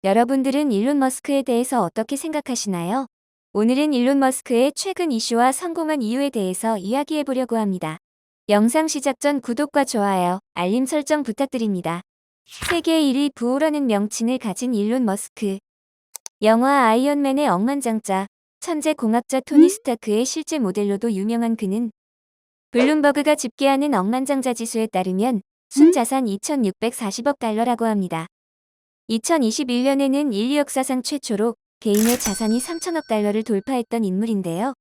여러분들은 일론 머스크에 대해서 어떻게 생각하시나요? 오늘은 일론 머스크의 최근 이슈와 성공한 이유에 대해서 이야기해 보려고 합니다. 영상 시작 전 구독과 좋아요, 알림 설정 부탁드립니다. 세계 1위 부호라는 명칭을 가진 일론 머스크. 영화 아이언맨의 억만장자, 천재 공학자 토니 스타크의 실제 모델로도 유명한 그는 블룸버그가 집계하는 억만장자 지수에 따르면 순자산 2,640억 달러라고 합니다. 2021년에는 인류 역사상 최초로 개인의 자산이 3천억 달러를 돌파했던 인물인데요.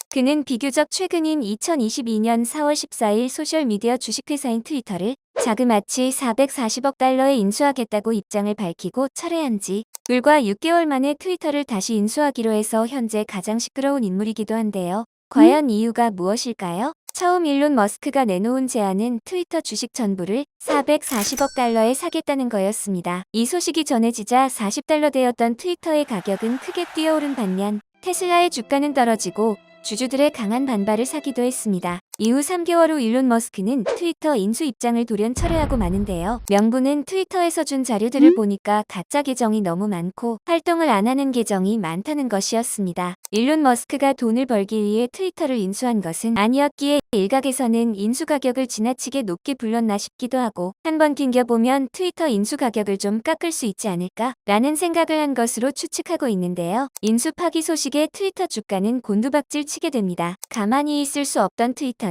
그는 비교적 최근인 2022년 4월 14일 소셜미디어 주식회사인 트위터를 자그마치 440억 달러에 인수하겠다고 입장을 밝히고 철회한 지 불과 6개월 만에 트위터를 다시 인수하기로 해서 현재 가장 시끄러운 인물이기도 한데요. 과연 이유가 무엇일까요? 처음 일론 머스크가 내놓은 제안은 트위터 주식 전부를 440억 달러에 사겠다는 거였습니다. 이 소식이 전해지자 40달러 되었던 트위터의 가격은 크게 뛰어오른 반면 테슬라의 주가는 떨어지고 주주들의 강한 반발을 사기도 했습니다. 이후 3개월 후 일론 머스크는 트위터 인수 입장을 돌연 철회하고 마는데요. 명분은 트위터에서 준 자료들을 보니까 가짜 계정이 너무 많고 활동을 안 하는 계정이 많다는 것이었습니다. 일론 머스크가 돈을 벌기 위해 트위터를 인수한 것은 아니었기에 일각에서는 인수 가격을 지나치게 높게 불렀나 싶기도 하고 한번 튕겨보면 트위터 인수 가격을 좀 깎을 수 있지 않을까? 라는 생각을 한 것으로 추측하고 있는데요. 인수 파기 소식에 트위터 주가는 곤두박질 치게 됩니다. 가만히 있을 수 없던 트위터는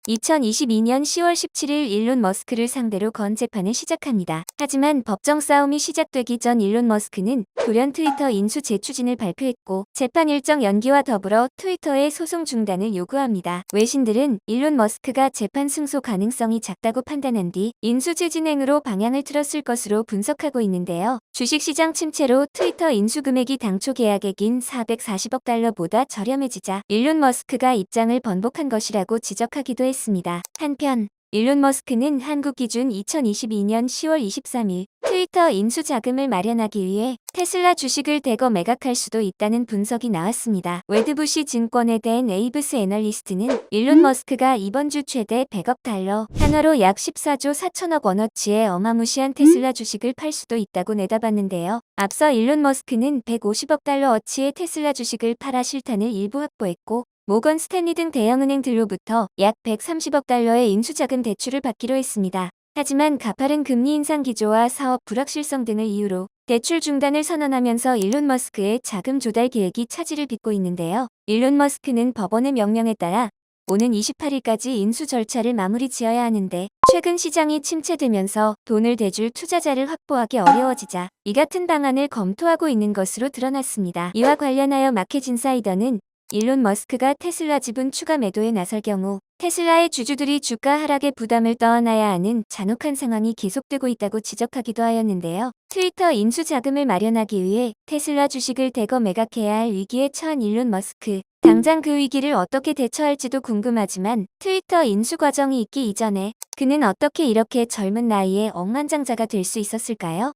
2022년 10월 17일 일론 머스크를 상대로 건재판을 시작합니다. 하지만 법정 싸움이 시작되기 전 일론 머스크는 돌연 트위터 인수 재추진을 발표했고 재판 일정 연기와 더불어 트위터의 소송 중단을 요구합니다. 외신들은 일론 머스크가 재판 승소 가능성이 작다고 판단한 뒤 인수 재진행으로 방향을 틀었을 것으로 분석하고 있는데요. 주식시장 침체로 트위터 인수 금액이 당초 계약액인 440억 달러보다 저렴해지자 일론 머스크가 입장을 번복한 것이라고 지적하기도 했습니다. 한편 일론 머스크는 한국 기준 2022년 10월 23일 트위터 인수 자금을 마련하기 위해 테슬라 주식을 대거 매각할 수도 있다는 분석이 나왔습니다. 웨드부시 증권에 대한 에이브스 애널리스트는 일론 머스크가 이번 주 최대 100억 달러, 한화로 약 14조 4천억 원어치의 어마무시한 테슬라 주식을 팔 수도 있다고 내다봤는데요. 앞서 일론 머스크는 150억 달러어치의 테슬라 주식을 팔아 실탄을 일부 확보했고 모건 스탠리 등 대형은행들로부터 약 130억 달러의 인수자금 대출을 받기로 했습니다. 하지만 가파른 금리 인상 기조와 사업 불확실성 등을 이유로 대출 중단을 선언하면서 일론 머스크의 자금 조달 계획이 차질을 빚고 있는데요. 일론 머스크는 법원의 명령에 따라 오는 28일까지 인수 절차를 마무리 지어야 하는데 최근 시장이 침체되면서 돈을 대줄 투자자를 확보하기 어려워지자 이 같은 방안을 검토하고 있는 것으로 드러났습니다. 이와 관련하여 마켓인사이더는 일론 머스크가 테슬라 지분 추가 매도에 나설 경우 테슬라의 주주들이 주가 하락의 부담을 떠안아야 하는 잔혹한 상황이 계속되고 있다고 지적하기도 하였는데요. 트위터 인수 자금을 마련하기 위해 테슬라 주식을 대거 매각해야 할 위기에 처한 일론 머스크. 당장 그 위기를 어떻게 대처할지도 궁금하지만 트위터 인수 과정이 있기 이전에 그는 어떻게 이렇게 젊은 나이에 억만장자가 될 수 있었을까요?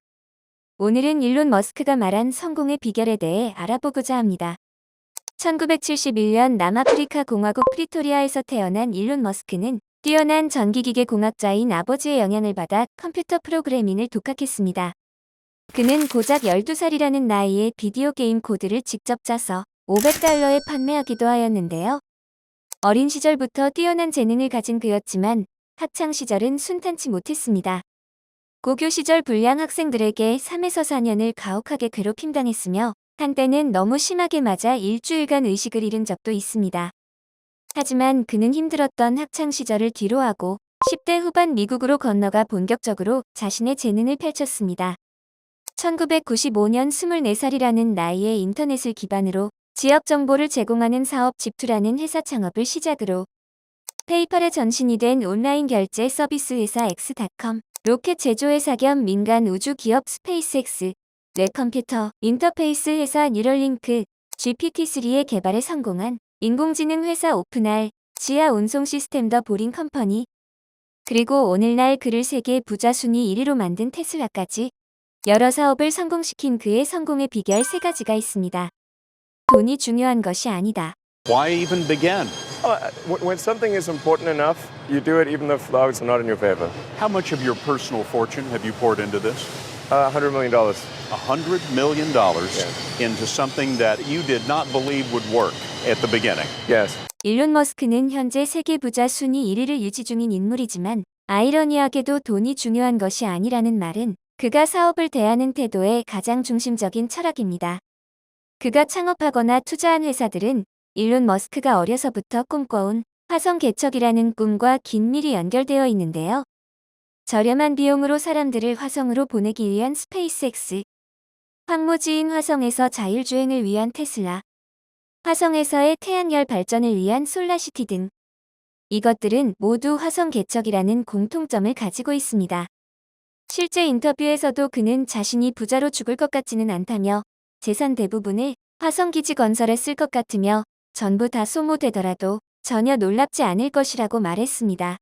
오늘은 일론 머스크가 말한 성공의 비결에 대해 알아보고자 합니다. 1971년 남아프리카 공화국 프리토리아에서 태어난 일론 머스크는 뛰어난 전기기계 공학자인 아버지의 영향을 받아 컴퓨터 프로그래밍을 독학했습니다. 그는 고작 12살이라는 나이에 비디오 게임 코드를 직접 짜서 500달러에 판매하기도 하였는데요. 어린 시절부터 뛰어난 재능을 가진 그였지만 학창 시절은 순탄치 못했습니다. 고교 시절 불량 학생들에게 3에서 4년을 가혹하게 괴롭힘당했으며 한때는 너무 심하게 맞아 일주일간 의식을 잃은 적도 있습니다. 하지만 그는 힘들었던 학창 시절을 뒤로하고 10대 후반 미국으로 건너가 본격적으로 자신의 재능을 펼쳤습니다. 1995년 24살이라는 나이에 인터넷을 기반으로 지역 정보를 제공하는 사업 집투라는 회사 창업을 시작으로 페이팔의 전신이 된 온라인 결제 서비스 회사 엑스닷컴, 로켓 제조회사 겸 민간 우주 기업 스페이스X, 뇌컴퓨터 인터페이스 회사 뉴럴링크, GPT-3의 개발에 성공한 인공지능 회사 오픈알, 지하 운송 시스템 더 보링 컴퍼니, 그리고 오늘날 그를 세계 부자 순위 1위로 만든 테슬라까지 여러 사업을 성공시킨 그의 성공의 비결 3가지가 있습니다. 돈이 중요한 것이 아니다. Why even begin? When something is important enough, you do it even though the odds are not in your favor. How much of your personal fortune have you poured into this? $100 million. $100 million into something that you did not believe would work at the beginning. Yes. 일론 머스크는 현재 세계 부자 순위 1위를 유지 중인 인물이지만 아이러니하게도 돈이 중요한 것이 아니라는 말은 그가 사업을 대하는 태도의 가장 중심적인 철학입니다. 그가 창업하거나 투자한 회사들은 일론 머스크가 어려서부터 꿈꿔온 화성 개척이라는 꿈과 긴밀히 연결되어 있는데요. 저렴한 비용으로 사람들을 화성으로 보내기 위한 스페이스X, 황무지인 화성에서 자율주행을 위한 테슬라, 화성에서의 태양열 발전을 위한 솔라시티 등 이것들은 모두 화성 개척이라는 공통점을 가지고 있습니다. 실제 인터뷰에서도 그는 자신이 부자로 죽을 것 같지는 않다며 재산 대부분을 화성기지 건설에 쓸 것 같으며 전부 다 소모되더라도 전혀 놀랍지 않을 것이라고 말했습니다.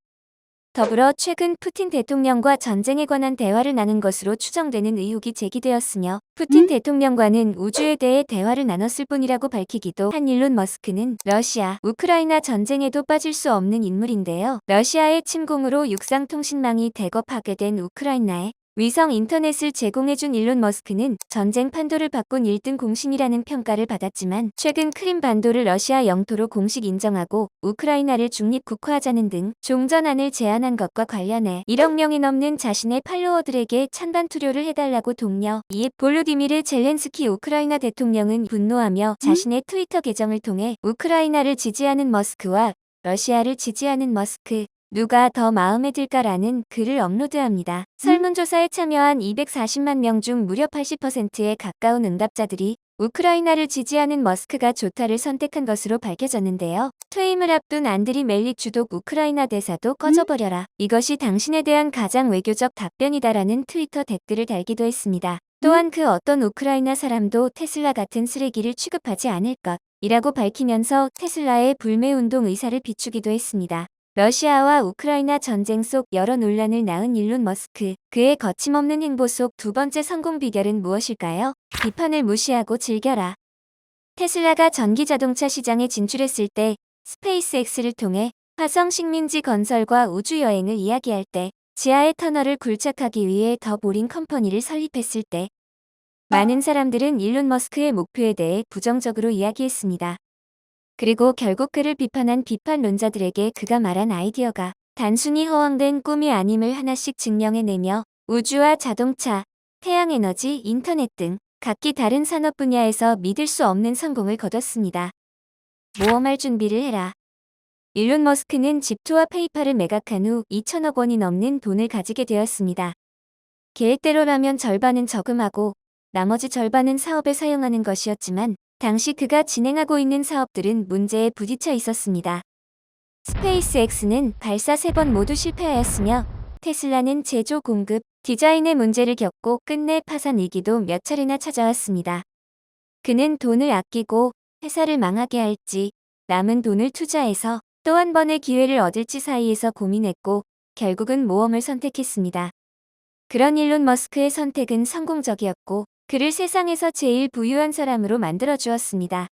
더불어 최근 푸틴 대통령과 전쟁에 관한 대화를 나눈 것으로 추정되는 의혹이 제기되었으며 푸틴 대통령과는 우주에 대해 대화를 나눴을 뿐이라고 밝히기도 한 일론 머스크는 러시아, 우크라이나 전쟁에도 빠질 수 없는 인물인데요. 러시아의 침공으로 육상통신망이 대거 파괴된 우크라이나에 위성 인터넷을 제공해준 일론 머스크는 전쟁 판도를 바꾼 1등 공신이라는 평가를 받았지만 최근 크림 반도를 러시아 영토로 공식 인정하고 우크라이나를 중립 국화하자는 등 종전안을 제안한 것과 관련해 1억 명이 넘는 자신의 팔로워들에게 찬반 투표를 해달라고 독려. 이에 볼로디미르 젤렌스키 우크라이나 대통령은 분노하며 자신의 트위터 계정을 통해 우크라이나를 지지하는 머스크와 러시아를 지지하는 머스크 누가 더 마음에 들까라는 글을 업로드합니다. 설문조사에 참여한 240만 명 중 무려 80%에 가까운 응답자들이 우크라이나를 지지하는 머스크가 좋다를 선택한 것으로 밝혀졌는데요. 퇴임을 앞둔 안드리 멜릭 주독 우크라이나 대사도 꺼져버려라. 이것이 당신에 대한 가장 외교적 답변이다라는 트위터 댓글을 달기도 했습니다. 또한 그 어떤 우크라이나 사람도 테슬라 같은 쓰레기를 취급하지 않을 것이라고 밝히면서 테슬라의 불매운동 의사를 비추기도 했습니다. 러시아와 우크라이나 전쟁 속 여러 논란을 낳은 일론 머스크. 그의 거침없는 행보 속 두 번째 성공 비결은 무엇일까요? 비판을 무시하고 즐겨라. 테슬라가 전기자동차 시장에 진출했을 때 스페이스X를 통해 화성 식민지 건설과 우주여행을 이야기할 때 지하의 터널을 굴착하기 위해 더 보링 컴퍼니를 설립했을 때 많은 사람들은 일론 머스크의 목표에 대해 부정적으로 이야기했습니다. 그리고 결국 그를 비판한 비판론자들에게 그가 말한 아이디어가 단순히 허황된 꿈이 아님을 하나씩 증명해내며 우주와 자동차, 태양에너지, 인터넷 등 각기 다른 산업 분야에서 믿을 수 없는 성공을 거뒀습니다. 모험할 준비를 해라. 일론 머스크는 집투와 페이팔을 매각한 후 2천억 원이 넘는 돈을 가지게 되었습니다. 계획대로라면 절반은 저금하고 나머지 절반은 사업에 사용하는 것이었지만 당시 그가 진행하고 있는 사업들은 문제에 부딪혀 있었습니다. 스페이스X는 발사 3번 모두 실패하였으며 테슬라는 제조 공급, 디자인의 문제를 겪고 끝내 파산 위기도 몇 차례나 찾아왔습니다. 그는 돈을 아끼고 회사를 망하게 할지 남은 돈을 투자해서 또 한 번의 기회를 얻을지 사이에서 고민했고 결국은 모험을 선택했습니다. 그런 일론 머스크의 선택은 성공적이었고 그를 세상에서 제일 부유한 사람으로 만들어주었습니다.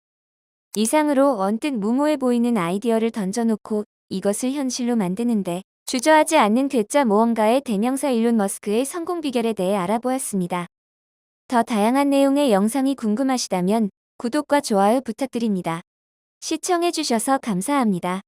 이상으로 언뜻 무모해 보이는 아이디어를 던져놓고 이것을 현실로 만드는데 주저하지 않는 괴짜 모험가의 대명사 일론 머스크의 성공 비결에 대해 알아보았습니다. 더 다양한 내용의 영상이 궁금하시다면 구독과 좋아요 부탁드립니다. 시청해주셔서 감사합니다.